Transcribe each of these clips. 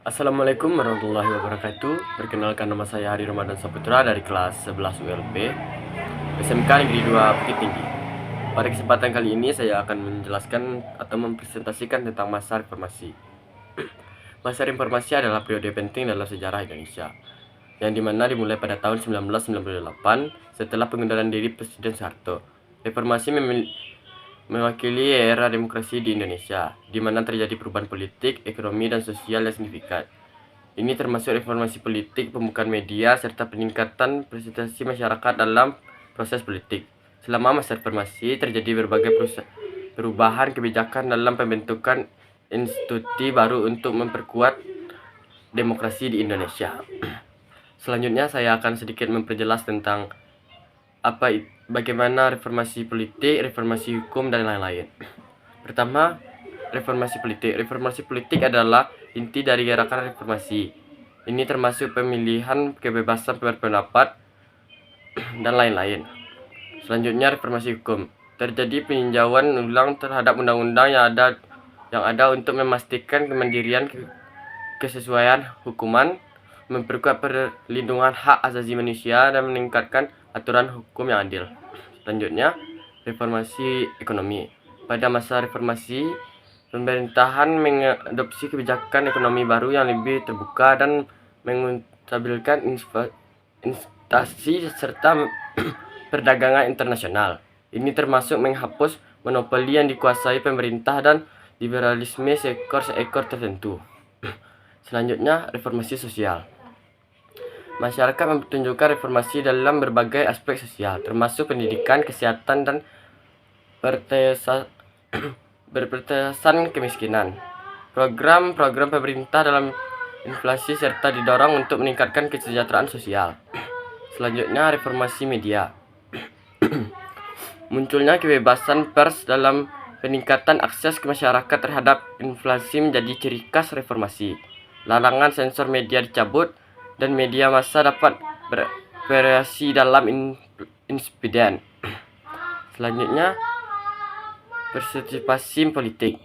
Assalamualaikum warahmatullahi wabarakatuh. Perkenalkan, nama saya Hari Ramadan Saputra dari kelas 11 ULP SMK Negeri 2 Bukit Tinggi. Pada kesempatan kali ini saya akan menjelaskan atau mempresentasikan tentang masa reformasi. Masa reformasi adalah periode penting dalam sejarah Indonesia, yang dimana dimulai pada tahun 1998 setelah pengunduran diri Presiden Soeharto. Reformasi mewakili era demokrasi di Indonesia, di mana terjadi perubahan politik, ekonomi, dan sosial yang signifikan. Ini termasuk reformasi politik, pembukaan media, serta peningkatan partisipasi masyarakat dalam proses politik. Selama masa reformasi, terjadi berbagai perubahan kebijakan dalam pembentukan institusi baru untuk memperkuat demokrasi di Indonesia. Selanjutnya saya akan sedikit memperjelas tentang bagaimana reformasi politik, reformasi hukum, dan lain-lain. Pertama, reformasi politik. Reformasi politik adalah inti dari gerakan reformasi. Ini termasuk pemilihan, kebebasan berpendapat, dan lain-lain. Selanjutnya, reformasi hukum. Terjadi peninjauan ulang terhadap undang-undang yang ada untuk memastikan kemandirian, kesesuaian hukuman, memperkuat perlindungan hak asasi manusia, dan meningkatkan aturan hukum yang adil. Selanjutnya, reformasi ekonomi. Pada masa reformasi, pemerintahan mengadopsi kebijakan ekonomi baru yang lebih terbuka dan menstabilkan investasi serta perdagangan internasional. Ini termasuk menghapus monopoli yang dikuasai pemerintah dan liberalisme seekor tertentu. Selanjutnya, reformasi sosial. Masyarakat mempertunjukkan reformasi dalam berbagai aspek sosial, termasuk pendidikan, kesehatan, dan berpetasan kemiskinan. Program-program pemerintah dalam inflasi serta didorong untuk meningkatkan kesejahteraan sosial. Selanjutnya, reformasi media. Munculnya kebebasan pers dalam peningkatan akses ke masyarakat terhadap inflasi menjadi ciri khas reformasi. Larangan sensor media dicabut, dan media massa dapat bervariasi dalam insiden. Selanjutnya, partisipasi politik.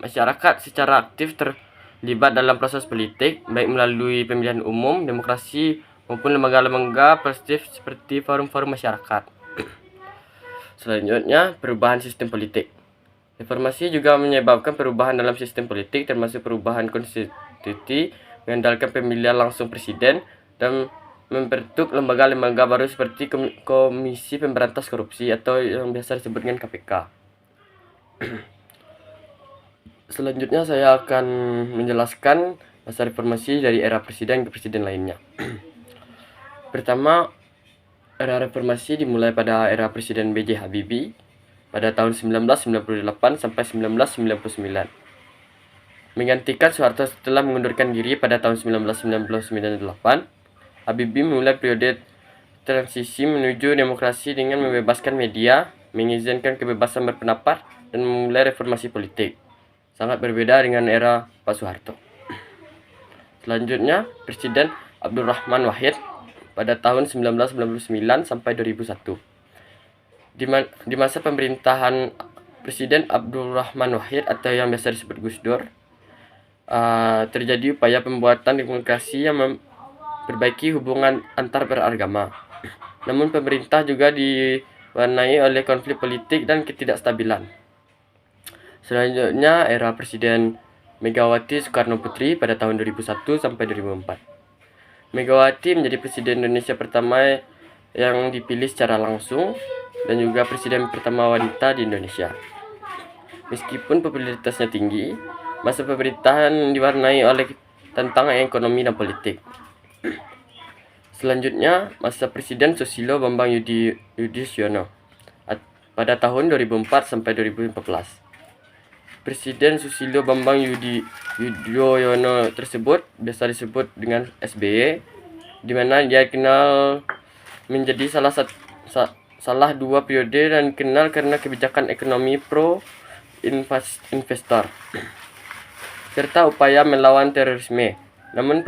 Masyarakat secara aktif terlibat dalam proses politik, baik melalui pemilihan umum, demokrasi, maupun lembaga-lembaga positif seperti forum-forum masyarakat. Selanjutnya, perubahan sistem politik. Reformasi juga menyebabkan perubahan dalam sistem politik, termasuk perubahan konstitusi, mengandalkan pemilihan langsung presiden, dan membentuk lembaga-lembaga baru seperti Komisi Pemberantas Korupsi atau yang biasa disebut dengan KPK. Selanjutnya saya akan menjelaskan masa reformasi dari era presiden ke presiden lainnya. Pertama, era reformasi dimulai pada era Presiden B.J. Habibie pada tahun 1998 sampai 1999. Menggantikan Soeharto setelah mengundurkan diri pada tahun 1998, Habibie memulai periode transisi menuju demokrasi dengan membebaskan media, mengizinkan kebebasan berpendapat, dan memulai reformasi politik. Sangat berbeda dengan era Pak Soeharto. Selanjutnya, Presiden Abdurrahman Wahid pada tahun 1999 sampai 2001. Di masa pemerintahan Presiden Abdurrahman Wahid atau yang biasa disebut Gus Dur, terjadi upaya pembuatan demokrasi yang memperbaiki hubungan antar beragama. Namun pemerintah juga diwarnai oleh konflik politik dan ketidakstabilan. Selanjutnya, era Presiden Megawati Soekarno Putri pada tahun 2001 sampai 2004. Megawati menjadi Presiden Indonesia pertama yang dipilih secara langsung dan juga Presiden pertama wanita di Indonesia. Meskipun popularitasnya tinggi, masa pemerintahan diwarnai oleh tantangan ekonomi dan politik. Selanjutnya, masa Presiden Susilo Bambang Yudhoyono pada tahun 2004 sampai 2014. Presiden Susilo Bambang Yudhoyono tersebut biasa disebut dengan SBY, di mana dia dikenal menjadi salah dua periode dan dikenal karena kebijakan ekonomi pro investor serta upaya melawan terorisme. Namun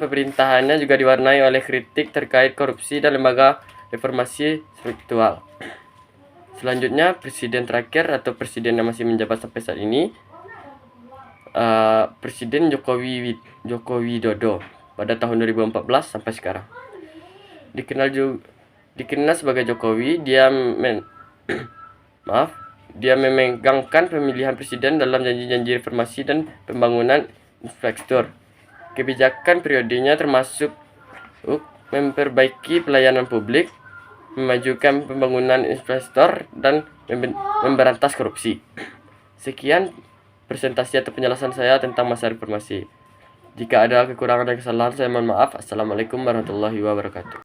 pemerintahannya juga diwarnai oleh kritik terkait korupsi dan lembaga reformasi struktural. Selanjutnya, presiden terakhir atau presiden yang masih menjabat sampai saat ini Presiden Joko Widodo pada tahun 2014 sampai sekarang. Dikenal sebagai Jokowi, dia memegangkan pemilihan presiden dalam janji-janji reformasi dan pembangunan infrastruktur. Kebijakan periodenya termasuk memperbaiki pelayanan publik, memajukan pembangunan infrastruktur, dan memberantas korupsi. Sekian presentasi atau penjelasan saya tentang masa reformasi. Jika ada kekurangan dan kesalahan, saya mohon maaf. Assalamualaikum warahmatullahi wabarakatuh.